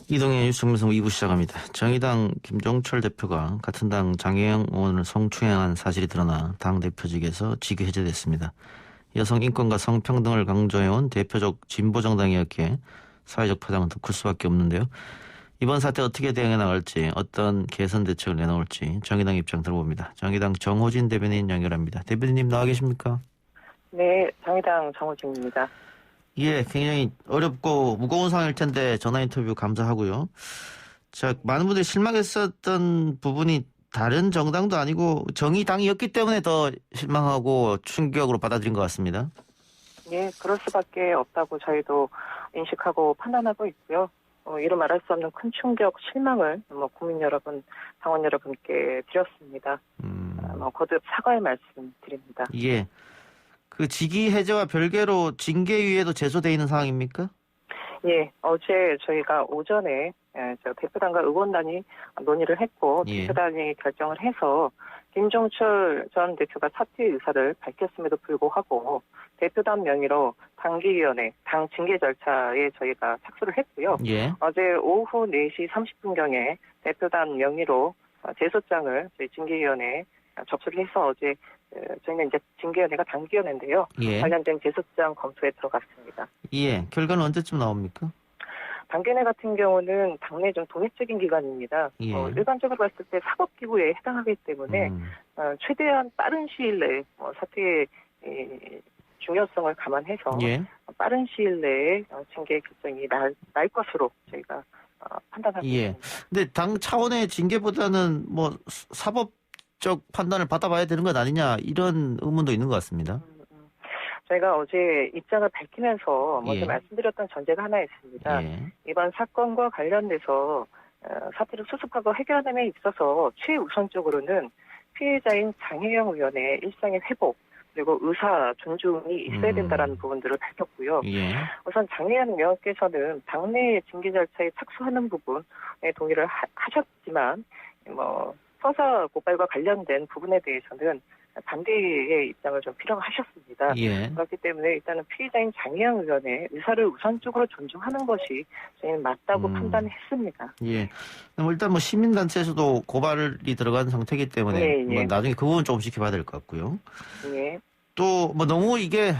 이동의 뉴스 정면성 2부 시작합니다. 정의당 김종철 대표가 같은 당 장혜영 의원을 성추행한 사실이 드러나 당 대표직에서 직위 해제됐습니다. 여성 인권과 성평등을 강조해온 대표적 진보정당이었기에 사회적 파장은 더 클 수밖에 없는데요. 이번 사태 어떻게 대응해 나갈지, 어떤 개선 대책을 내놓을지 정의당 입장 들어봅니다. 정의당 정호진 대변인 연결합니다. 대변인님 나와 계십니까? 네, 정의당 정호진입니다. 예, 굉장히 어렵고 무거운 상황일 텐데 전화 인터뷰 감사하고요. 자, 많은 분들이 실망했었던 부분이 다른 정당도 아니고 정의당이었기 때문에 더 실망하고 충격으로 받아들인 것 같습니다. 예, 그럴 수밖에 없다고 저희도 인식하고 판단하고 있고요. 이루 말할 수 없는 큰 충격, 실망을 국민 여러분, 당원 여러분께 드렸습니다. 거듭 사과의 말씀 드립니다. 예. 그 직위 해제와 별개로 징계위에도 제소돼 있는 상황입니까? 예, 어제 저희가 오전에 대표단과 의원단이 논의를 했고 대표단이 결정을 해서 김종철 전 대표가 사퇴 의사를 밝혔음에도 불구하고 대표단 명의로 당기위원회, 당 징계 절차에 저희가 착수를 했고요. 예. 어제 오후 4시 30분경에 대표단 명의로 제소장을 저희 징계위원회에 접수를 해서 어제 저희는 이제 징계위원회가 당기위원회인데요. 예. 관련된 제소장 검토에 들어갔습니다. 예. 결과는 언제쯤 나옵니까? 당개회 같은 경우는 당내 좀 독립적인 기관입니다. 예. 일반적으로 봤을 때 사법기구에 해당하기 때문에 최대한 빠른 시일 내에 사태의 중요성을 감안해서 빠른 시일 내에 징계 결정이 날 것으로 저희가 판단하고 있습니다. 근데 당 차원의 징계보다는 사법적 판단을 받아봐야 되는 것 아니냐 이런 의문도 있는 것 같습니다. 저희가 어제 입장을 밝히면서 먼저 말씀드렸던 전제가 하나 있습니다. 이번 사건과 관련돼서 사태를 수습하고 해결하는 데 있어서 최우선적으로는 피해자인 장혜영 의원의 일상의 회복 그리고 의사 존중이 있어야 된다는 부분들을 밝혔고요. 우선 장혜영 의원께서는 당내 징계 절차에 착수하는 부분에 동의를 하셨지만 서사 고발과 관련된 부분에 대해서는 반대의 입장을 좀 필요하셨습니다. 그렇기 때문에 일단은 피해자인 장혜영 의원의 의사를 우선적으로 존중하는 것이 저희는 맞다고 판단했습니다. 일단 시민단체에서도 고발이 들어간 상태이기 때문에 나중에 그 부분 조금 지켜봐야 될 것 같고요. 또 너무 이게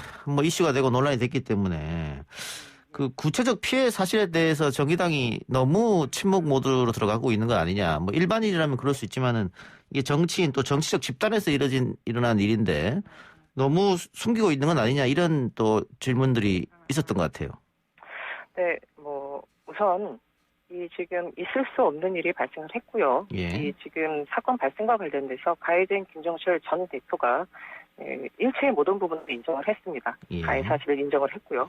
이슈가 되고 논란이 됐기 때문에 그 구체적 피해 사실에 대해서 정의당이 너무 침묵 모드로 들어가고 있는 거 아니냐. 일반인이라면 그럴 수 있지만은 이게 정치인 또 정치적 집단에서 일어난 일인데 너무 숨기고 있는 건 아니냐 이런 또 질문들이 있었던 것 같아요. 네, 우선 이 지금 있을 수 없는 일이 발생을 했고요. 이 지금 사건 발생과 관련돼서 가해자인 김종철 전 대표가 일체의 모든 부분을 인정을 했습니다. 가해 사실을 인정을 했고요.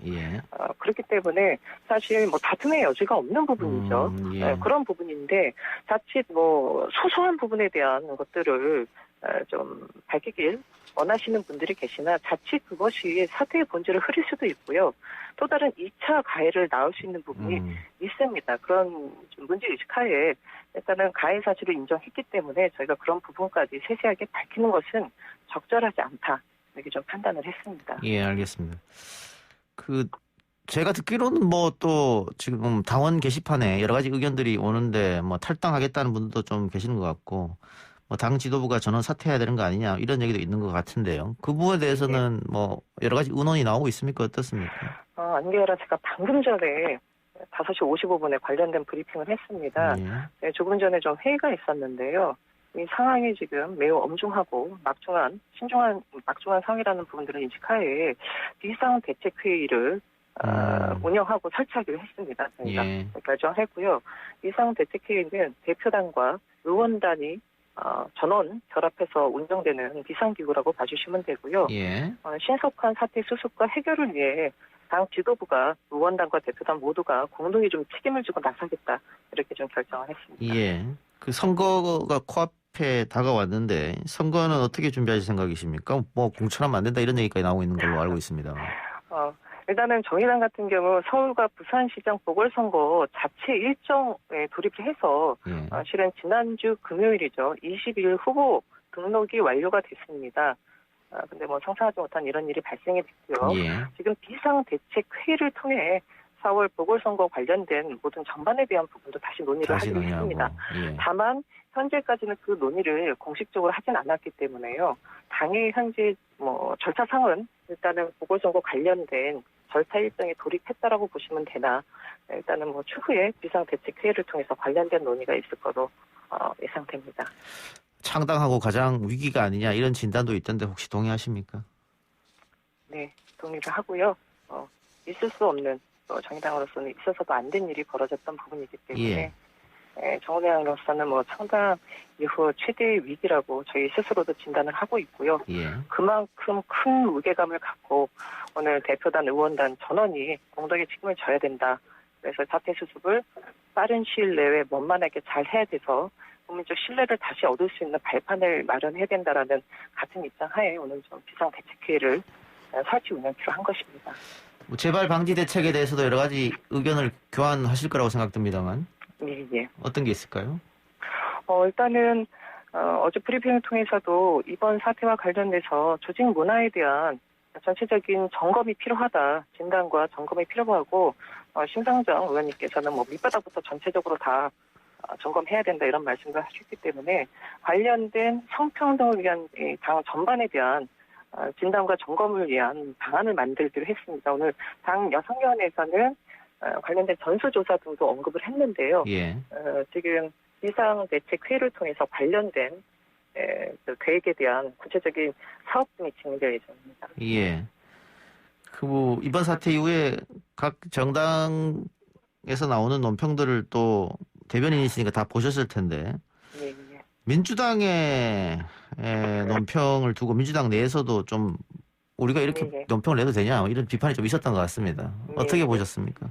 그렇기 때문에 사실 다툼의 여지가 없는 부분이죠. 그런 부분인데 자칫 소소한 부분에 대한 것들을 좀 밝히길 원하시는 분들이 계시나 자칫 그것이 사태의 본질을 흐릴 수도 있고요. 또 다른 2차 가해를 낳을 수 있는 부분이 있습니다. 그런 문제의식하에 일단은 가해 사실을 인정했기 때문에 저희가 그런 부분까지 세세하게 밝히는 것은 적절하지 않다. 이렇게 좀 판단을 했습니다. 예, 알겠습니다. 제가 듣기로는 또 지금 당원 게시판에 여러 가지 의견들이 오는데 탈당하겠다는 분들도 좀 계시는 것 같고 당 지도부가 전원 사퇴해야 되는 거 아니냐 이런 얘기도 있는 것 같은데요. 그 부분에 대해서는 여러 가지 의논이 나오고 있습니까? 어떻습니까? 아니라 제가 방금 전에 5시 55분에 관련된 브리핑을 했습니다. 조금 전에 좀 회의가 있었는데요. 이 상황이 지금 매우 엄중하고 막중한 상황이라는 부분들을 인식하에 비상대책회의를 운영하고 설치하기로 했습니다. 저희가 결정했고요. 비상대책회의는 대표단과 의원단이 전원 결합해서 운영되는 비상기구라고 봐주시면 되고요. 신속한 사태 수습과 해결을 위해 당 지도부가 의원단과 대표단 모두가 공동히 좀 책임을 지고 나서겠다 이렇게 좀 결정을 했습니다. 그 선거가 코앞에 다가왔는데 선거는 어떻게 준비하실 생각이십니까? 공천하면 안 된다 이런 얘기까지 나오고 있는 걸로 알고 있습니다. 일단은 정의당 같은 경우 서울과 부산시장 보궐선거 자체 일정에 돌입을 해서 실은 지난주 금요일이죠. 22일 후보 등록이 완료가 됐습니다. 근데 상상하지 못한 이런 일이 발생이 됐고요. 지금 비상대책회의를 통해 4월 보궐선거 관련된 모든 전반에 대한 부분도 다시 논의를 하기로 했습니다. 예. 다만 현재까지는 그 논의를 공식적으로 하진 않았기 때문에요. 당의 현재 절차상은 일단은 보궐선거 관련된 절차 일정에 돌입했다라고 보시면 되나, 일단은 추후에 비상대책회의를 통해서 관련된 논의가 있을 거로 예상됩니다. 창당하고 가장 위기가 아니냐 이런 진단도 있던데 혹시 동의하십니까? 네, 동의를 하고요. 있을 수 없는, 정의당으로서는 있어서도 안 된 일이 벌어졌던 부분이기 때문에 정의당으로서는 창당 이후 최대의 위기라고 저희 스스로도 진단을 하고 있고요. 예. 그만큼 큰 무게감을 갖고 오늘 대표단, 의원단 전원이 공동의 책임을 져야 된다. 그래서 사퇴 수습을 빠른 시일 내에 원만하게 잘 해야 돼서 국민적 신뢰를 다시 얻을 수 있는 발판을 마련해야 된다라는 같은 입장 하에 오늘 좀 비상대책회의를 설치 운영키로 한 것입니다. 재발 방지 대책에 대해서도 여러 가지 의견을 교환하실 거라고 생각됩니다만. 예. 어떤 게 있을까요? 일단은 어제 브리핑을 통해서도 이번 사태와 관련돼서 조직 문화에 대한 전체적인 점검이 필요하다. 진단과 점검이 필요하고 심상정 의원님께서는 밑바닥부터 전체적으로 다 점검해야 된다 이런 말씀도 하셨기 때문에 관련된 성평등을 위한 당 전반에 대한 진단과 점검을 위한 방안을 만들기로 했습니다. 오늘 당 여성위원회에서는 관련된 전수조사 등도 언급을 했는데요. 예. 지금 비상대책회의를 통해서 관련된 계획에 대한 구체적인 사업 등이 진행될 예정입니다. 예. 이번 사태 이후에 각 정당에서 나오는 논평들을 또 대변인이시니까 다 보셨을 텐데. 예. 민주당의 논평을 두고 민주당 내에서도 좀 우리가 이렇게 논평을 내도 되냐 이런 비판이 좀 있었던 것 같습니다. 어떻게 보셨습니까?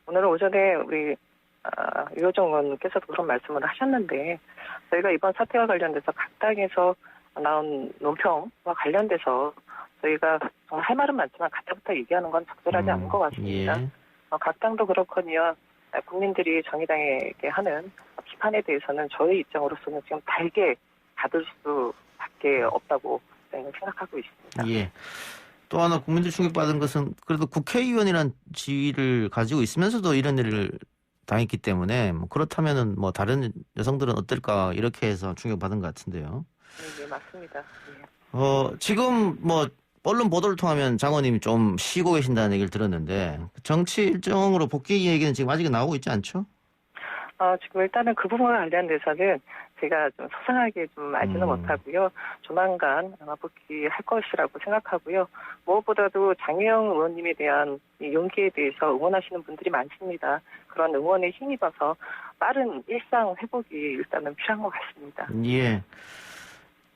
오늘 오전에 우리 유호정 의원께서도 그런 말씀을 하셨는데 저희가 이번 사태와 관련돼서 각 당에서 나온 논평과 관련돼서 저희가 정말 할 말은 많지만 가짜부터 얘기하는 건 적절하지 않은 것 같습니다. 예. 각 당도 그렇거니와 국민들이 정의당에게 하는 비판에 대해서는 저희 입장으로서는 지금 달게 받을 수밖에 없다고 생각하고 있습니다. 예. 또 하나 국민들 충격받은 것은 그래도 국회의원이라는 지위를 가지고 있으면서도 이런 일을 당했기 때문에 그렇다면은 다른 여성들은 어떨까 이렇게 해서 충격받은 것 같은데요. 네, 맞습니다. 지금 언론 보도를 통하면 장관님이 좀 쉬고 계신다는 얘기를 들었는데 정치 일정으로 복귀 얘기는 지금 아직은 나오고 있지 않죠? 지금 일단은 그 부분과 관련돼서는 제가 좀 소상하게 좀 알지는 못하고요. 조만간 아마 복귀할 것이라고 생각하고요. 무엇보다도 장혜영 의원님에 대한 이 용기에 대해서 응원하시는 분들이 많습니다. 그런 응원에 힘입어서 빠른 일상 회복이 일단은 필요한 것 같습니다. 예.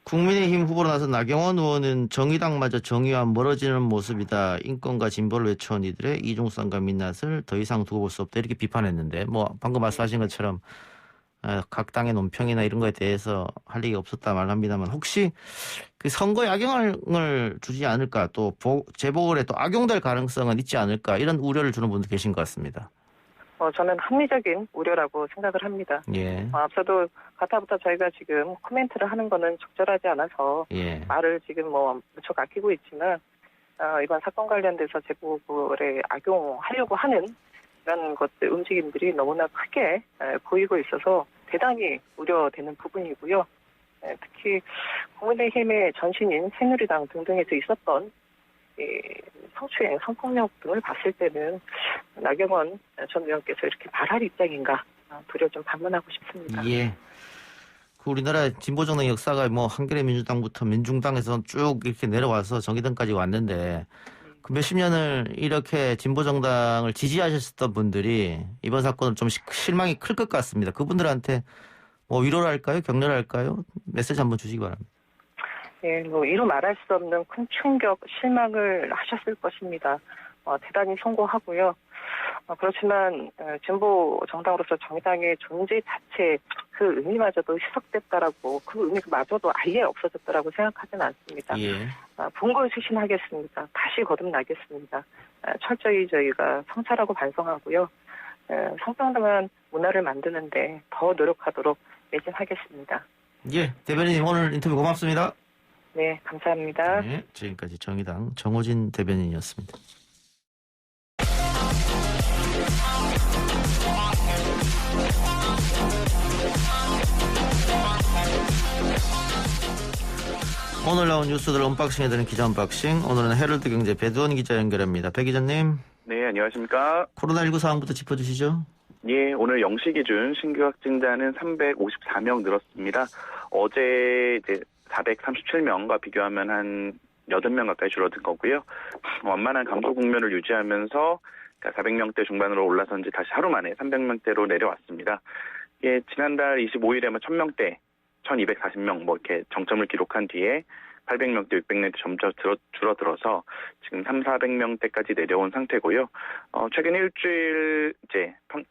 국민의힘 후보로 나선 나경원 의원은 정의당마저 정의와 멀어지는 모습이다. 인권과 진보를 외쳐온 이들의 이중성과 민낯을 더 이상 두고 볼 수 없다. 이렇게 비판했는데 방금 말씀하신 것처럼 각 당의 논평이나 이런 거에 대해서 할 얘기 없었다 말합니다만 혹시 그 선거에 악영향을 주지 않을까 또 재보궐에 또 악용될 가능성은 있지 않을까 이런 우려를 주는 분도 계신 것 같습니다. 저는 합리적인 우려라고 생각을 합니다. 예. 앞서도 가타부터 저희가 지금 코멘트를 하는 거는 적절하지 않아서 말을 지금 무척 아끼고 있지만 이번 사건 관련돼서 재보궐에 악용하려고 하는 이런 것들 움직임들이 너무나 크게 보이고 있어서 대단히 우려되는 부분이고요. 특히 국민의힘의 전신인 새누리당 등등에서 있었던 성추행, 성폭력 등을 봤을 때는 나경원 전 의원께서 이렇게 말할 입장인가 도리어 좀 반문하고 싶습니다. 예. 우리나라 진보정당 역사가 한겨레 민주당부터 민중당에서 쭉 이렇게 내려와서 정의당까지 왔는데 그 몇십 년을 이렇게 진보정당을 지지하셨던 분들이 이번 사건을 좀 실망이 클 것 같습니다. 그분들한테 위로를 할까요? 격려를 할까요? 메시지 한번 주시기 바랍니다. 예, 이루 말할 수 없는 큰 충격, 실망을 하셨을 것입니다. 대단히 송구하고요. 그렇지만 진보 정당으로서 정의당의 존재 자체 그 의미마저도 희석됐다라고 그 의미마저도 아예 없어졌다라고 생각하지는 않습니다. 예. 분골쇄신하겠습니다. 다시 거듭나겠습니다. 철저히 저희가 성찰하고 반성하고요. 성평등한 문화를 만드는데 더 노력하도록 매진하겠습니다. 예, 대변인님 오늘 인터뷰 고맙습니다. 네, 감사합니다. 네, 지금까지 정의당 정호진 대변인이었습니다. 오늘 나온 뉴스들 언박싱해드리는 기자 언박싱. 오늘은 헤럴드 경제 배두원 기자 연결합니다. 배 기자님. 네, 안녕하십니까. 코로나19 상황부터 짚어주시죠. 예, 오늘 0시 기준 신규 확진자는 354명 늘었습니다. 어제 이제 437명과 비교하면 한 8명 가까이 줄어든 거고요. 완만한 감소 국면을 유지하면서 400명대 중반으로 올라선 지 다시 하루 만에 300명대로 내려왔습니다. 예, 지난달 25일에만 1000명대, 1240명 이렇게 정점을 기록한 뒤에 800명대, 600명대 점점 줄어들어서 지금 3,400명대까지 내려온 상태고요. 최근 일주일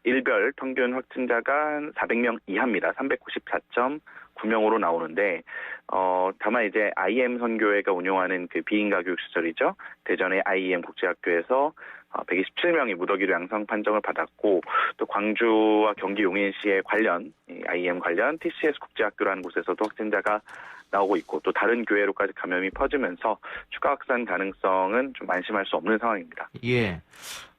일별 평균 확진자가 400명 이하입니다. 394.9명으로 나오는데 다만 이제 IM 선교회가 운영하는 그 비인가 교육 시설이죠. 대전의 IM 국제학교에서 127명이 무더기로 양성 판정을 받았고, 또 광주와 경기 용인시의 관련 IM 관련 TCS 국제학교라는 곳에서도 확진자가 나오고 있고, 또 다른 교회로까지 감염이 퍼지면서 추가 확산 가능성은 좀 안심할 수 없는 상황입니다. 예.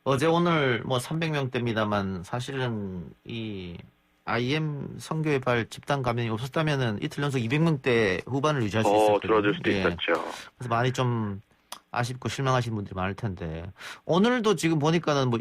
어제 오늘 300명대입니다만 사실은 이 IM 선교회발 집단 감염이 없었다면은 이틀 연속 200명대 후반을 유지할 수 있었거든요. 줄어들 수도 있었죠. 그래서 많이 좀 아쉽고 실망하신 분들이 많을 텐데, 오늘도 지금 보니까는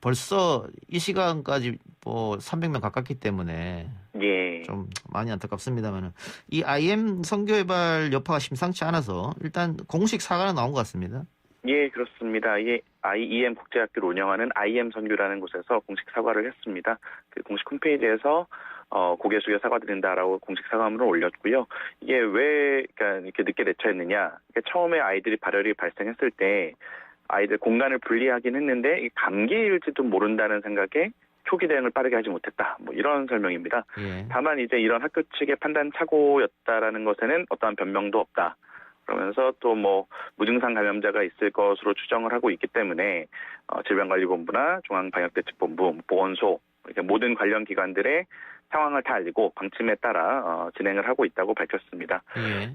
벌써 이 시간까지 300명 가깝기 때문에 예. 좀 많이 안타깝습니다만은, 이 IM 선교회발 여파가 심상치 않아서 일단 공식 사과는 나온 것 같습니다. 예, 그렇습니다. 이게 IEM 국제학교를 운영하는 IM 선교라는 곳에서 공식 사과를 했습니다. 그 공식 홈페이지에서 고개 숙여 사과드린다라고 공식 사과문을 올렸고요. 이게 왜 그러니까 이렇게 늦게 대처했느냐? 처음에 아이들이 발열이 발생했을 때 아이들 공간을 분리하긴 했는데 감기일지도 모른다는 생각에 초기 대응을 빠르게 하지 못했다. 이런 설명입니다. 예. 다만 이제 이런 학교 측의 판단 착오였다라는 것에는 어떠한 변명도 없다. 그러면서 또 무증상 감염자가 있을 것으로 추정을 하고 있기 때문에 질병관리본부나 중앙방역대책본부, 보건소 이렇게 모든 관련 기관들의 상황을 다 알리고 방침에 따라 진행을 하고 있다고 밝혔습니다.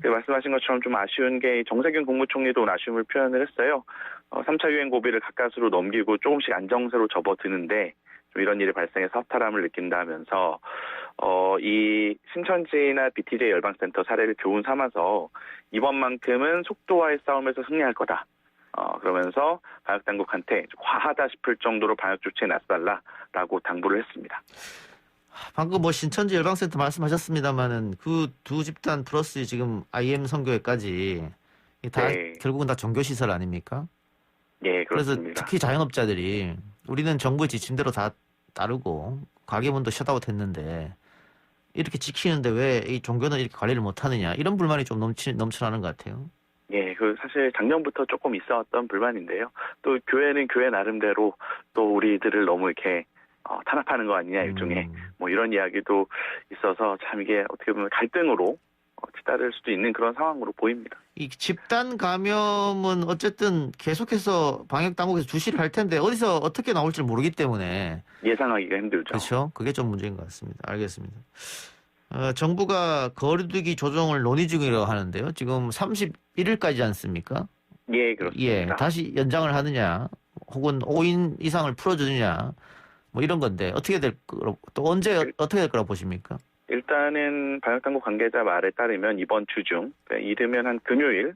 말씀하신 것처럼 좀 아쉬운 게 정세균 국무총리도 아쉬움을 표현을 했어요. 3차 유행 고비를 가까스로 넘기고 조금씩 안정세로 접어드는데 좀 이런 일이 발생해서 허탈함을 느낀다면서 이 신천지나 BTJ 열방센터 사례를 교훈 삼아서 이번만큼은 속도와의 싸움에서 승리할 거다. 그러면서 방역당국한테 과하다 싶을 정도로 방역 조치에 나서달라라고 당부를 했습니다. 방금 신천지 열방센터 말씀하셨습니다만은 그 두 집단 플러스 지금 IM 선교회까지 다 결국은 다 종교시설 아닙니까? 예, 그렇습니다. 그래서 특히 자영업자들이 우리는 정부의 지침대로 다 따르고 가게문도 셧아웃 했는데 이렇게 지키는데 왜 이 종교는 이렇게 관리를 못하느냐, 이런 불만이 좀 넘쳐나는 것 같아요. 예, 사실 작년부터 조금 있어왔던 불만인데요. 또 교회는 교회 나름대로 또 우리들을 너무 이렇게 탄압하는 거 아니냐 일종의 이런 이야기도 있어서 참 이게 어떻게 보면 갈등으로 뒤따를 수도 있는 그런 상황으로 보입니다. 이 집단 감염은 어쨌든 계속해서 방역 당국에서 주시를 할 텐데 어디서 어떻게 나올지 모르기 때문에 예상하기가 힘들죠. 그렇죠. 그게 좀 문제인 것 같습니다. 알겠습니다. 정부가 거리두기 조정을 논의 중이라고 하는데요. 지금 31일까지 않습니까? 예, 그렇습니다. 예, 다시 연장을 하느냐, 혹은 5인 이상을 풀어주느냐, 이런 건데 어떻게 또 언제 어떻게 될 거라고 보십니까? 일단은 방역당국 관계자 말에 따르면 이번 주 중, 이르면 한 금요일에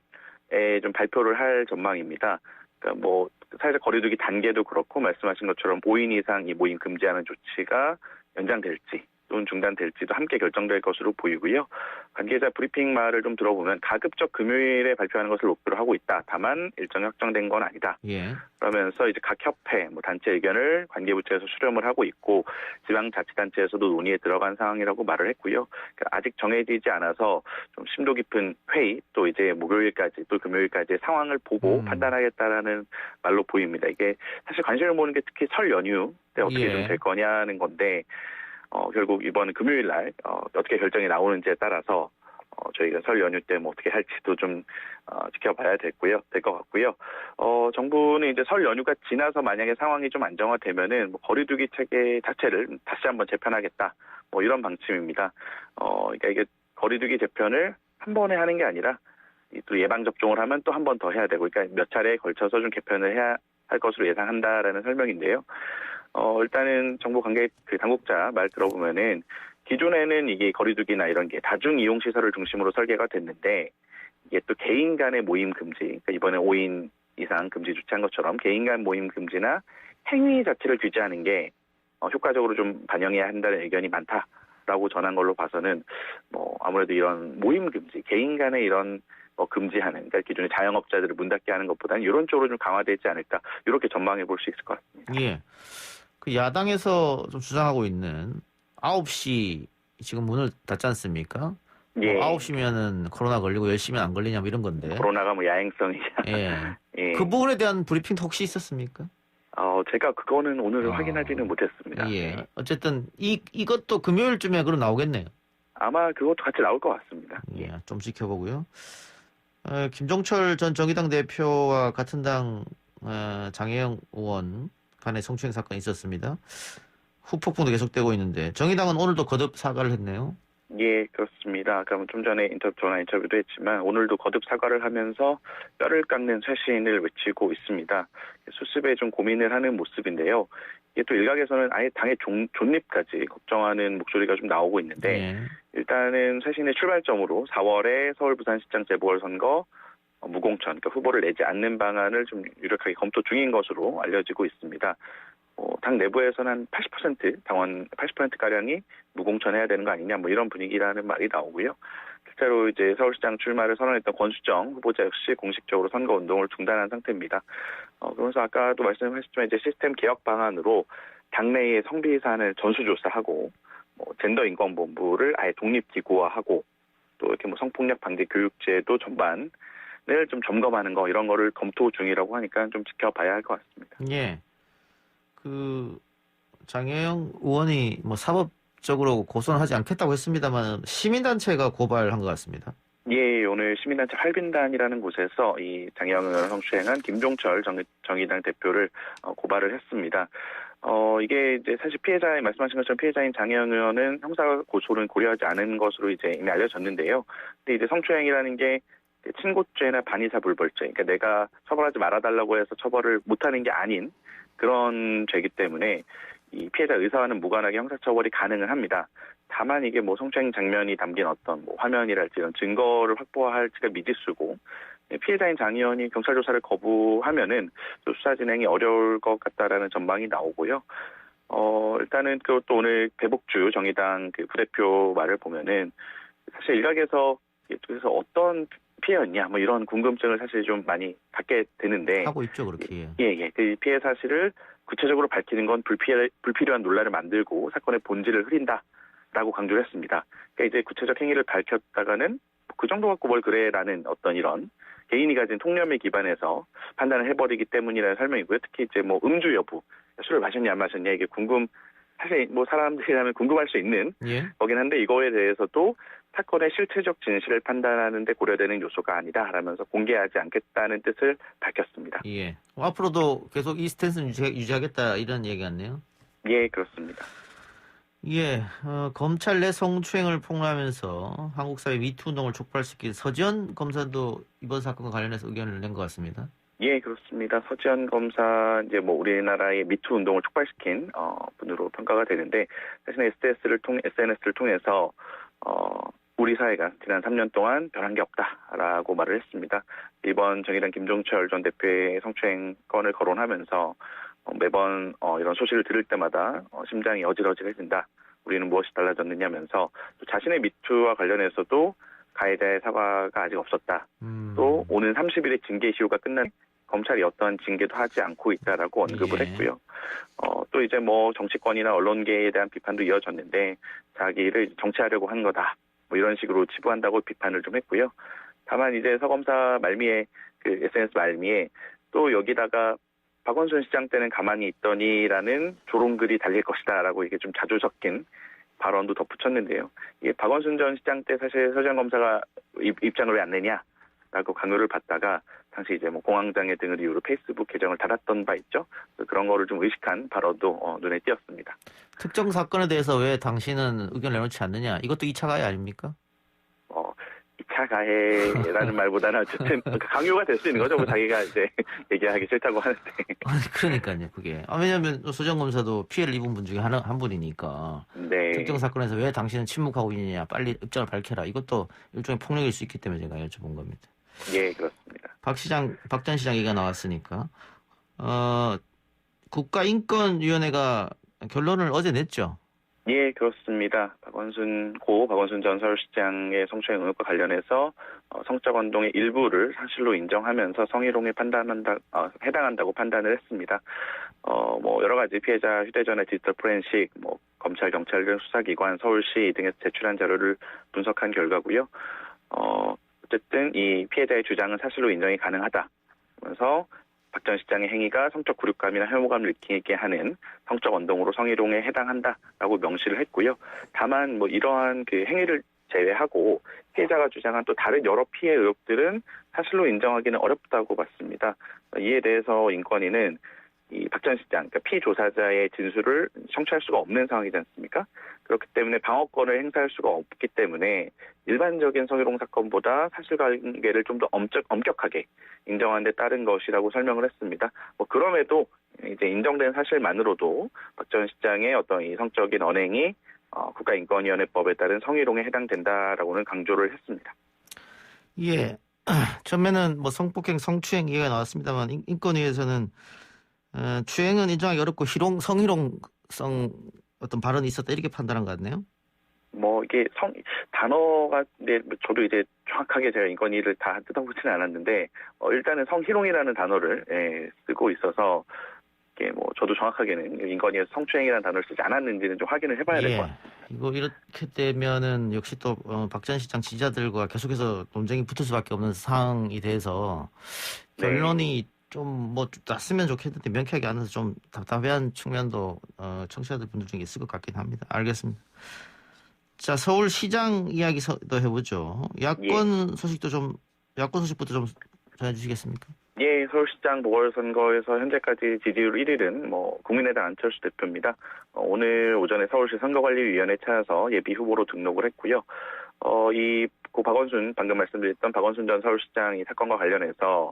좀 발표를 할 전망입니다. 그러니까 사회적 거리두기 단계도 그렇고 말씀하신 것처럼 5인 이상 이 모임 금지하는 조치가 연장될지 또는 중단될지도 함께 결정될 것으로 보이고요. 관계자 브리핑 말을 좀 들어보면 가급적 금요일에 발표하는 것을 목표로 하고 있다. 다만 일정이 확정된 건 아니다. 예. 그러면서 이제 각 협회, 단체 의견을 관계부처에서 수렴을 하고 있고 지방자치단체에서도 논의에 들어간 상황이라고 말을 했고요. 그러니까 아직 정해지지 않아서 좀 심도 깊은 회의, 또 이제 목요일까지 또 금요일까지의 상황을 보고 판단하겠다라는 말로 보입니다. 이게 사실 관심을 모으는 게 특히 설 연휴 때 어떻게 좀 될 거냐는 건데 결국 이번 금요일 날 어떻게 결정이 나오는지에 따라서 저희가 설 연휴 때 어떻게 할지도 좀 지켜봐야 될 것 같고요. 정부는 이제 설 연휴가 지나서 만약에 상황이 좀 안정화되면은 거리두기 체계 자체를 다시 한번 재편하겠다. 이런 방침입니다. 그러니까 이게 거리두기 재편을 한 번에 하는 게 아니라 또 예방 접종을 하면 또 한 번 더 해야 되고, 그러니까 몇 차례에 걸쳐서 좀 개편을 해야 할 것으로 예상한다라는 설명인데요. 일단은 정부 관계 그 당국자 말 들어보면은 기존에는 이게 거리두기나 이런 게 다중 이용 시설을 중심으로 설계가 됐는데 이게 또 개인 간의 모임 금지, 그러니까 이번에 5인 이상 금지 조치한 것처럼 개인 간 모임 금지나 행위 자체를 규제하는 게 효과적으로 좀 반영해야 한다는 의견이 많다라고 전한 걸로 봐서는 뭐 아무래도 이런 모임 금지, 개인 간의 이런 금지하는, 그러니까 기존의 자영업자들을 문 닫게 하는 것보다는 이런 쪽으로 좀 강화되지 않을까, 이렇게 전망해 볼 수 있을 것 같습니다. 예. 그 야당에서 좀 주장하고 있는 9시 지금 문을 닫지 않습니까? 예. 9시면은 코로나 걸리고 10시면 안 걸리냐 뭐 이런 건데. 코로나가 뭐 야행성이냐. 예. 예. 그 부분에 대한 브리핑도 혹시 있었습니까? 제가 그거는 오늘 확인하지는 못했습니다. 예. 네. 어쨌든 이것도 금요일쯤에 그럼 나오겠네요. 아마 그것도 같이 나올 것 같습니다. 예. 좀 지켜보고요. 김종철 전 정의당 대표와 같은 당 장혜영 의원 간의 성추행 사건이 있었습니다. 후폭풍도 계속되고 있는데 정의당은 오늘도 거듭 사과를 했네요. 예, 그렇습니다. 아까 좀 전에 전화 인터뷰도 했지만 오늘도 거듭 사과를 하면서 뼈를 깎는 쇄신을 외치고 있습니다. 수습에 좀 고민을 하는 모습인데요. 이게 또 일각에서는 아예 당의 존립까지 걱정하는 목소리가 좀 나오고 있는데 예. 일단은 쇄신의 출발점으로 4월에 서울 부산시장 재보궐선거 무공천, 그러니까 후보를 내지 않는 방안을 좀 유력하게 검토 중인 것으로 알려지고 있습니다. 당 내부에서는 한 80% 당원 80%가량이 무공천해야 되는 거 아니냐, 뭐 이런 분위기라는 말이 나오고요. 실제로 이제 서울시장 출마를 선언했던 권수정 후보자 역시 공식적으로 선거 운동을 중단한 상태입니다. 그러면서 아까도 말씀하셨지만 이제 시스템 개혁 방안으로 당내의 성비 사안을 전수조사하고 젠더 인권본부를 아예 독립기구화하고 또 이렇게 성폭력 방지 교육제도 전반을 좀 점검하는 거, 이런 거를 검토 중이라고 하니까 좀 지켜봐야 할 것 같습니다. 예. 장혜영 의원이 사법적으로 고소는 하지 않겠다고 했습니다만 시민단체가 고발한 것 같습니다. 예, 오늘 시민단체 활빈단이라는 곳에서 이 장혜영 의원을 성추행한 김종철 정의당 대표를 고발을 했습니다. 이게 이제 사실 말씀하신 것처럼 피해자인 장혜영 의원은 형사 고소는 고려하지 않은 것으로 이제 이미 알려졌는데요. 근데 이제 성추행이라는 게 친고죄나 반의사불벌죄, 그러니까 내가 처벌하지 말아달라고 해서 처벌을 못하는 게 아닌 그런 죄이기 때문에 이 피해자 의사와는 무관하게 형사처벌이 가능은 합니다. 다만 이게 성추행 장면이 담긴 어떤 화면이랄지 이런 증거를 확보할지가 미지수고, 피해자인 장 의원이 경찰 조사를 거부하면은 또 수사 진행이 어려울 것 같다라는 전망이 나오고요. 일단은 또 오늘 배복주 정의당 그 부대표 말을 보면은 사실 일각에서 그래서 어떤 피해였냐, 이런 궁금증을 사실 좀 많이 갖게 되는데. 하고 있죠, 그렇게. 예. 그 피해 사실을 구체적으로 밝히는 건 불필요한 논란을 만들고 사건의 본질을 흐린다라고 강조를 했습니다. 그러니까 이제 구체적 행위를 밝혔다가는 그 정도 갖고 뭘 그래라는 어떤 이런 개인이 가진 통념에 기반해서 판단을 해버리기 때문이라는 설명이고요. 특히 이제 음주 여부, 술을 마셨냐 안 마셨냐, 이게 사실 사람들이라면 궁금할 수 있는 거긴 한데, 이거에 대해서도 사건의 실체적 진실을 판단하는 데 고려되는 요소가 아니다 라면서 공개하지 않겠다는 뜻을 밝혔습니다. 예. 앞으로도 계속 이 스탠스는 유지하겠다, 이런 얘기 같네요. 예, 그렇습니다. 예. 검찰 내 성추행을 폭로하면서 한국 사회 미투 운동을 촉발시킨 서지현 검사도 이번 사건과 관련해서 의견을 낸 것 같습니다. 예, 그렇습니다. 서지현 검사, 이제 우리나라의 미투 운동을 촉발시킨 분으로 평가가 되는데, 자신의 SNS를 통해서 우리 사회가 지난 3년 동안 변한 게 없다라고 말을 했습니다. 이번 정의당 김종철 전 대표의 성추행 건을 거론하면서 매번 이런 소식을 들을 때마다 심장이 어질어질해진다. 우리는 무엇이 달라졌느냐면서 또 자신의 미투와 관련해서도 가해자의 사과가 아직 없었다. 또 오는 30일에 징계 시효가 끝난 검찰이 어떠한 징계도 하지 않고 있다라고 언급을 했고요. 또 이제 정치권이나 언론계에 대한 비판도 이어졌는데 자기를 정치하려고 한 거다. 이런 식으로 치부한다고 비판을 좀 했고요. 다만 이제 서 검사 말미에 그 SNS 말미에 또 여기다가 박원순 시장 때는 가만히 있더니라는 조롱글이 달릴 것이다라고 이게 좀 자주 섞인 발언도 덧붙였는데요. 이게 박원순 전 시장 때 사실 서지현 검사가 입장을 왜 안 내냐라고 강요를 받다가 당시 이제 공황장애 등을 이유로 페이스북 계정을 닫았던 바 있죠. 그런 거를 좀 의식한 발언도 눈에 띄었습니다. 특정 사건에 대해서 왜 당신은 의견을 내놓지 않느냐? 이것도 2차 가해 아닙니까? 기차 가해라는 말보다는 어쨌든 강요가 될 수 있는 거죠. 뭐 자기가 이제 얘기하기 싫다고 하는데. 아니, 그러니까요, 그게. 왜냐면 소장검사도 피해를 입은 분 중에 한 분이니까. 네. 특정 사건에서 왜 당신은 침묵하고 있느냐, 빨리 입장을 밝혀라. 이것도 일종의 폭력일 수 있기 때문에 제가 여쭤본 겁니다. 예, 그렇습니다. 박 전 시장 얘기가 나왔으니까. 국가인권위원회가 결론을 어제 냈죠. 예, 그렇습니다. 박원순 전 서울시장의 성추행 의혹과 관련해서 성적 언동의 일부를 사실로 인정하면서 성희롱에 해당한다고 판단을 했습니다. 뭐 여러 가지 피해자 휴대전화 디지털 포렌식, 뭐 검찰, 경찰 등 수사기관, 서울시 등에서 제출한 자료를 분석한 결과고요. 어쨌든 이 피해자의 주장은 사실로 인정이 가능하다면서 박 전 시장의 행위가 성적 굴욕감이나 혐오감을 느끼게 하는 성적 언동으로 성희롱에 해당한다라고 명시를 했고요. 다만 뭐 이러한 그 행위를 제외하고 피해자가 주장한 또 다른 여러 피해 의혹들은 사실로 인정하기는 어렵다고 봤습니다. 이에 대해서 인권위는 이 박 전 시장, 그러니까 피조사자의 진술을 청취할 수가 없는 상황이지 않습니까? 그렇기 때문에 방어권을 행사할 수가 없기 때문에 일반적인 성희롱 사건보다 사실관계를 좀 더 엄격하게 인정한 데 따른 것이라고 설명을 했습니다. 뭐 그럼에도 이제 인정된 사실만으로도 박 전 시장의 어떤 이 성적인 언행이 국가인권위원회법에 따른 성희롱에 해당된다라고는 강조를 했습니다. 예. 처음에는 뭐 성폭행, 성추행 얘기가 나왔습니다만 인권위에서는 추행은 인정하기 어렵고 성희롱성 어떤 발언이 있었다 이렇게 판단한 것 같네요. 뭐 이게 단어가 근데 저도 이제 정확하게 제가 인권위를 다 뜯어보지는 않았는데 일단은 성희롱이라는 단어를 쓰고 있어서 이게 뭐 저도 정확하게는 인권위에서 성추행이라는 단어를 쓰지 않았는지는 좀 확인을 해봐야 될 것 같습니다. 이거 이렇게 되면은 역시 또 박 전 시장 지지자들과 계속해서 논쟁이 붙을 수밖에 없는 상황이 돼서 결론이 좀 뭐 났으면 좋겠는데 명쾌하게 안 해서 좀 답답해한 측면도 청취자들 분들 중에 있을 것 같긴 합니다. 알겠습니다. 자, 서울시장 이야기도 해보죠. 야권 소식부터 좀 전해주시겠습니까? 예, 서울시장 보궐선거에서 현재까지 지지율 1위는 국민의당 안철수 대표입니다. 오늘 오전에 서울시 선거관리위원회 찾아서 예비 후보로 등록을 했고요. 방금 말씀드렸던 박원순 전 서울시장 이 사건과 관련해서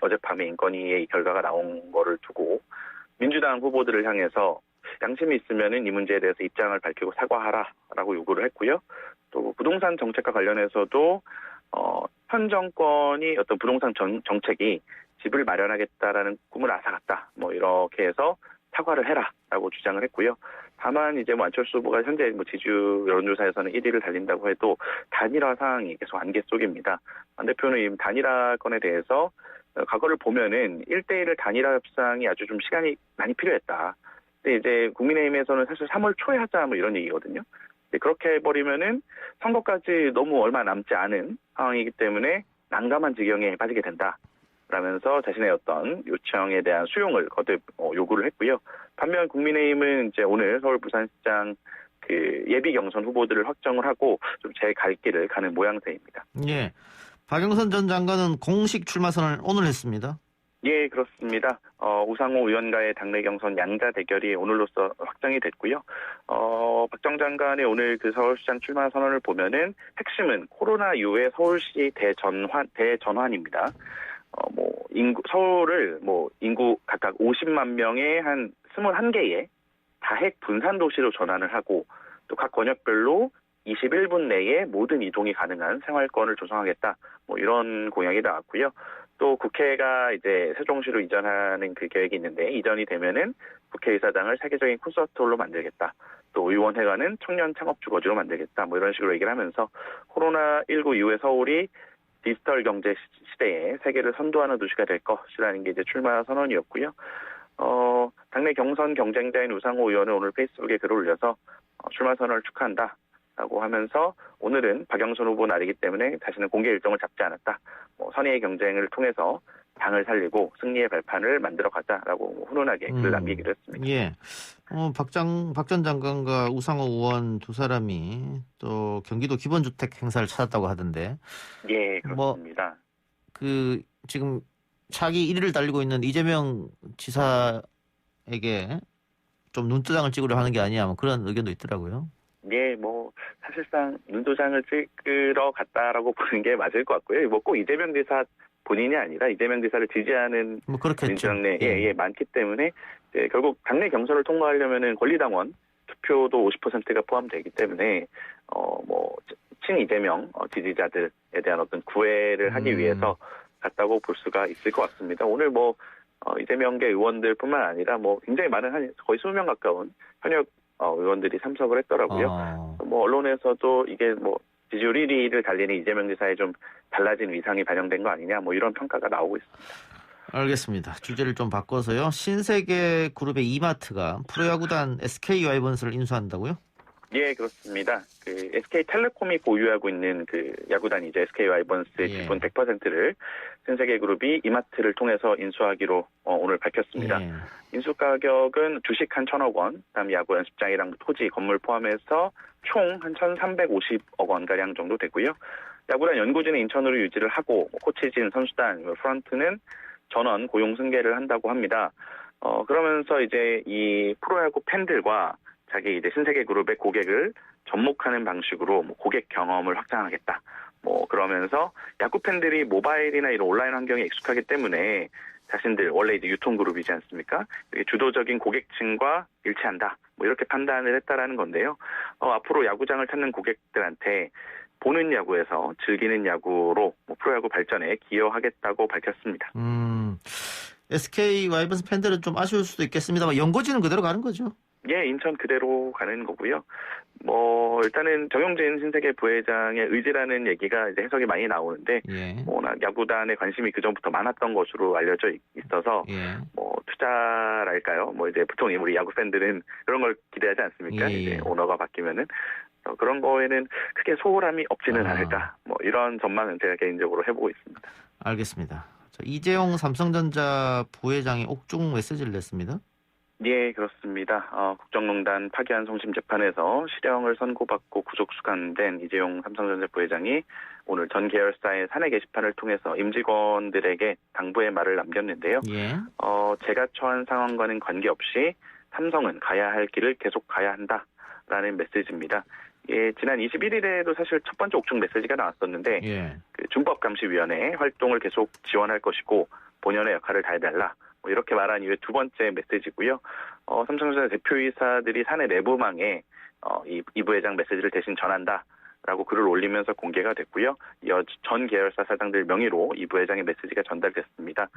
어젯밤에 인권위의 결과가 나온 거를 두고 민주당 후보들을 향해서 양심이 있으면은 이 문제에 대해서 입장을 밝히고 사과하라라고 요구를 했고요. 또 부동산 정책과 관련해서도 현 정권이 어떤 부동산 정책이 집을 마련하겠다라는 꿈을 앗아갔다. 이렇게 해서 사과를 해라라고 주장을 했고요. 다만 이제 안철수 후보가 현재 지지율 여론조사에서는 1위를 달린다고 해도 단일화 상황이 계속 안개 속입니다. 안 대표는 이 단일화 건에 대해서 과거를 보면은 1대1을 단일화 협상이 아주 좀 시간이 많이 필요했다. 근데 이제 국민의힘에서는 사실 3월 초에 하자 이런 얘기거든요. 그렇게 해버리면은 선거까지 너무 얼마 남지 않은 상황이기 때문에 난감한 지경에 빠지게 된다. 라면서 자신의 어떤 요청에 대한 수용을 거듭 요구를 했고요. 반면 국민의힘은 이제 오늘 서울 부산시장 예비 경선 후보들을 확정을 하고 좀 제 갈 길을 가는 모양새입니다. 예. 박영선 전 장관은 공식 출마 선언을 오늘 했습니다. 예, 그렇습니다. 우상호 의원과의 당내 경선 양자 대결이 오늘로써 확정이 됐고요. 박 전 장관의 오늘 서울시장 출마 선언을 보면은 핵심은 코로나 이후의 서울시 대전환입니다. 서울을 인구 각각 50만 명의 한 21개의 다핵 분산 도시로 전환을 하고 또 각 권역별로 21분 내에 모든 이동이 가능한 생활권을 조성하겠다. 이런 공약이 나왔고요. 또 국회가 이제 세종시로 이전하는 계획이 있는데 이전이 되면은 국회의사당을 세계적인 콘서트홀로 만들겠다. 또 의원회관은 청년 창업 주거지로 만들겠다. 이런 식으로 얘기를 하면서 코로나19 이후에 서울이 디지털 경제 시대에 세계를 선도하는 도시가 될 것이라는 게 이제 출마 선언이었고요. 당내 경선 경쟁자인 우상호 의원은 오늘 페이스북에 글을 올려서 출마 선언을 축하한다라고 하면서 오늘은 박영선 후보 날이기 때문에 자신은 공개 일정을 잡지 않았다. 선의의 경쟁을 통해서 당을 살리고 승리의 발판을 만들어 가자라고 훈훈하게 글을 남기기도 했습니다. 예. 박 전 장관과 우상호 의원 두 사람이 또 경기도 기본주택 행사를 찾았다고 하던데. 예, 그렇습니다. 지금 차기 1위를 달리고 있는 이재명 지사에게 좀 눈두장을 찍으려 하는 게 아니냐 그런 의견도 있더라고요. 예, 뭐 사실상 눈도장을 찍으러 갔다라고 보는 게 맞을 것 같고요. 뭐 꼭 이재명 지사 본인이 아니라 이재명 지사를 지지하는 뭐 그렇겠죠. 민주당 내에 많기 때문에 결국 당내 경선을 통과하려면은 권리당원 투표도 50%가 포함되기 때문에 뭐 친이재명 지지자들에 대한 어떤 구애를 하기 위해서 갔다고 볼 수가 있을 것 같습니다. 오늘 뭐 이재명계 의원들뿐만 아니라 뭐 굉장히 많은 한 거의 20명 가까운 현역 의원들이 참석을 했더라고요. 뭐 언론에서도 이게 뭐 지지율 1위를 달리는 이재명 지사의 좀 달라진 위상이 반영된 거 아니냐 뭐 이런 평가가 나오고 있습니다. 알겠습니다. 주제를 좀 바꿔서요. 신세계 그룹의 이마트가 프로야구단 SK 와이번스를 인수한다고요? 예, 그렇습니다. 그 SK텔레콤이 보유하고 있는 그 야구단이죠. SK 와이번스의 지분 100%를 신세계그룹이 이마트를 통해서 인수하기로 오늘 밝혔습니다. 인수 가격은 주식 한 1,000억 원, 그다음 야구 연습장이랑 토지, 건물 포함해서 총 한 1,350억 원가량 정도 되고요. 야구단 연구진은 인천으로 유지를 하고 코치진, 선수단, 프런트는 전원 고용 승계를 한다고 합니다. 그러면서 이제 이 프로야구 팬들과 자기 이제 신세계그룹의 고객을 접목하는 방식으로 뭐 고객 경험을 확장하겠다. 뭐 그러면서 야구 팬들이 모바일이나 이런 온라인 환경에 익숙하기 때문에 자신들 원래 이제 유통그룹이지 않습니까? 주도적인 고객층과 일치한다. 뭐 이렇게 판단을 했다라는 건데요. 앞으로 야구장을 찾는 고객들한테 보는 야구에서 즐기는 야구로 뭐 프로야구 발전에 기여하겠다고 밝혔습니다. SK 와이번스 팬들은 좀 아쉬울 수도 있겠습니다만 연고지는 그대로 가는 거죠? 예, 인천 그대로 가는 거고요. 뭐 일단은 정용진 신세계 부회장의 의지라는 얘기가 이제 해석이 많이 나오는데, 뭐 야구단에 관심이 그 전부터 많았던 것으로 알려져 있어서 뭐 투자랄까요? 뭐 이제 보통 우리 야구 팬들은 그런 걸 기대하지 않습니까? 이제 오너가 바뀌면은 그런 거에는 크게 소홀함이 없지는 않을까. 뭐 이런 전망은 제가 개인적으로 해보고 있습니다. 알겠습니다. 이재용 삼성전자 부회장이 옥중 메시지를 냈습니다. 예, 그렇습니다. 국정농단 파기한 성심 재판에서 실형을 선고받고 구속 수감된 이재용 삼성전자 부회장이 오늘 전 계열사의 사내 게시판을 통해서 임직원들에게 당부의 말을 남겼는데요. 제가 처한 상황과는 관계없이 삼성은 가야 할 길을 계속 가야 한다라는 메시지입니다. 예, 지난 21일에도 사실 첫 번째 옥중 메시지가 나왔었는데 그 준법감시위원회 활동을 계속 지원할 것이고 본연의 역할을 다해달라. 뭐 이렇게 말한 이후에 두 번째 메시지고요. 삼성전자 대표이사들이 사내 내부망에 이 부회장 메시지를 대신 전한다라고 글을 올리면서 공개가 됐고요. 전 계열사 사장들 명의로 이 부회장의 메시지가 전달됐습니다.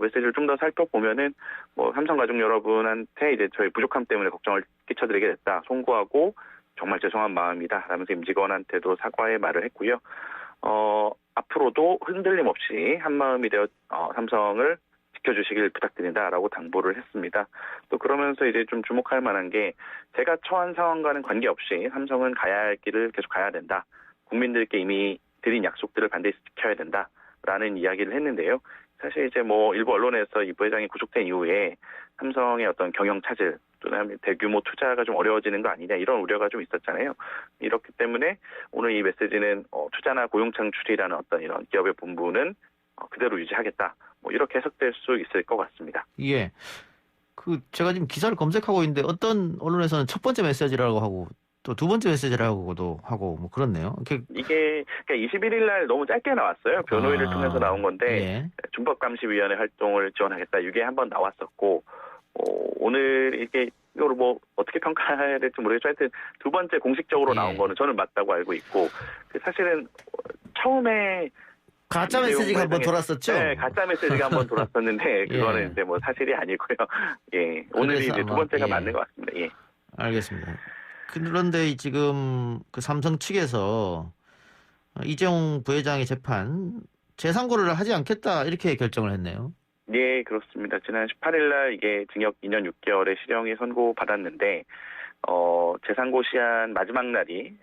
메시지를 좀 더 살펴보면은 뭐 삼성 가족 여러분한테 이제 저희 부족함 때문에 걱정을 끼쳐드리게 됐다. 송구하고 정말 죄송한 마음이다. 라면서 임직원한테도 사과의 말을 했고요. 앞으로도 흔들림 없이 한마음이 되어 삼성을 지켜주시길 부탁드린다라고 당부를 했습니다. 또 그러면서 이제 좀 주목할 만한 게 제가 처한 상황과는 관계없이 삼성은 가야 할 길을 계속 가야 된다. 국민들께 이미 드린 약속들을 반드시 지켜야 된다라는 이야기를 했는데요. 사실 이제 뭐 일부 언론에서 이 부회장이 구속된 이후에 삼성의 어떤 경영 차질 또는 대규모 투자가 좀 어려워지는 거 아니냐 이런 우려가 좀 있었잖아요. 이렇기 때문에 오늘 이 메시지는 투자나 고용 창출이라는 어떤 이런 기업의 본분은 그대로 유지하겠다. 뭐 이렇게 해석될 수 있을 것 같습니다. 예. 제가 지금 기사를 검색하고 있는데 어떤 언론에서는 첫 번째 메시지라고 하고 또 두 번째 메시지라고도 하고 뭐 그렇네요. 이게 그러니까 21일 날 너무 짧게 나왔어요. 변호인을 통해서 나온 건데 준법감시위원회 활동을 지원하겠다. 이게 한번 나왔었고 오늘 이걸 뭐 어떻게 평가해야 될지 모르겠지만 하여튼 두 번째 공식적으로 나온 거는 저는 맞다고 알고 있고 사실은 처음에 가짜 메시지가 한번 돌았었죠? 네, 가짜 메시지가 한번 돌았었는데 그거는 이제 뭐 사실이 아니고요. 예, 오늘이 이제 두 번째가 맞는 것 같습니다. 예. 알겠습니다. 그런데 지금 그 삼성 측에서 이재용 부회장의 재판 재상고를 하지 않겠다 이렇게 결정을 했네요. 네, 그렇습니다. 지난 18일 날 이게 징역 2년 6개월의 실형이 선고받았는데 재상고 시한 마지막 날이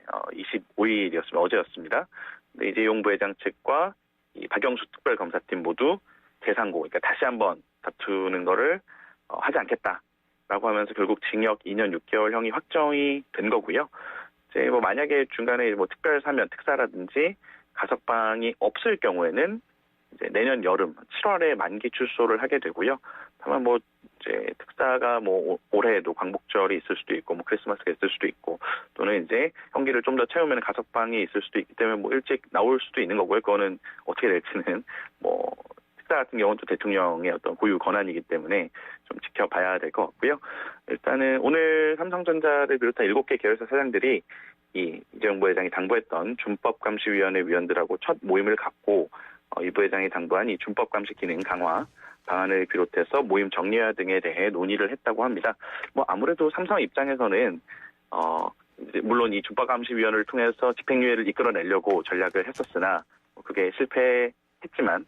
25일이었습니다. 어제였습니다. 근데 이재용 부회장 측과 이 박영수 특별검사팀 모두 재상고, 그러니까 다시 한번 다투는 거를 하지 않겠다라고 하면서 결국 징역 2년 6개월형이 확정이 된 거고요. 이제 뭐 만약에 중간에 뭐 특별 사면, 특사라든지 가석방이 없을 경우에는 이제 내년 여름 7월에 만기 출소를 하게 되고요. 다만 뭐 이제 특사가 뭐 올해에도 광복절이 있을 수도 있고 뭐 크리스마스가 있을 수도 있고 또는 이제 형기를 좀 더 채우면 가석방이 있을 수도 있기 때문에 뭐 일찍 나올 수도 있는 거고요. 그거는 어떻게 될지는 뭐 특사 같은 경우는 또 대통령의 어떤 고유 권한이기 때문에 좀 지켜봐야 될 것 같고요. 일단은 오늘 삼성전자를 비롯한 7개 계열사 사장들이 이재용 부회장이 당부했던 준법감시위원회 위원들하고 첫 모임을 갖고 이 부회장이 당부한 이 준법감시 기능 강화 방안을 비롯해서 모임 정리화 등에 대해 논의를 했다고 합니다. 뭐 아무래도 삼성 입장에서는 이제 물론 이 준법감시위원회를 통해서 집행유예를 이끌어내려고 전략을 했었으나 그게 실패했지만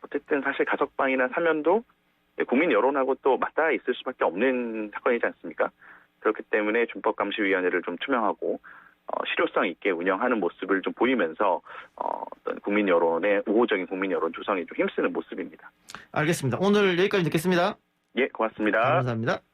어쨌든 사실 가석방이나 사면도 국민 여론하고 또 맞닿아 있을 수밖에 없는 사건이지 않습니까? 그렇기 때문에 준법감시위원회를 좀 투명하고 실효성 있게 운영하는 모습을 좀 보이면서 어떤 국민 여론의 우호적인 국민 여론 조성에 좀 힘쓰는 모습입니다. 알겠습니다. 오늘 여기까지 듣겠습니다. 예, 고맙습니다. 감사합니다.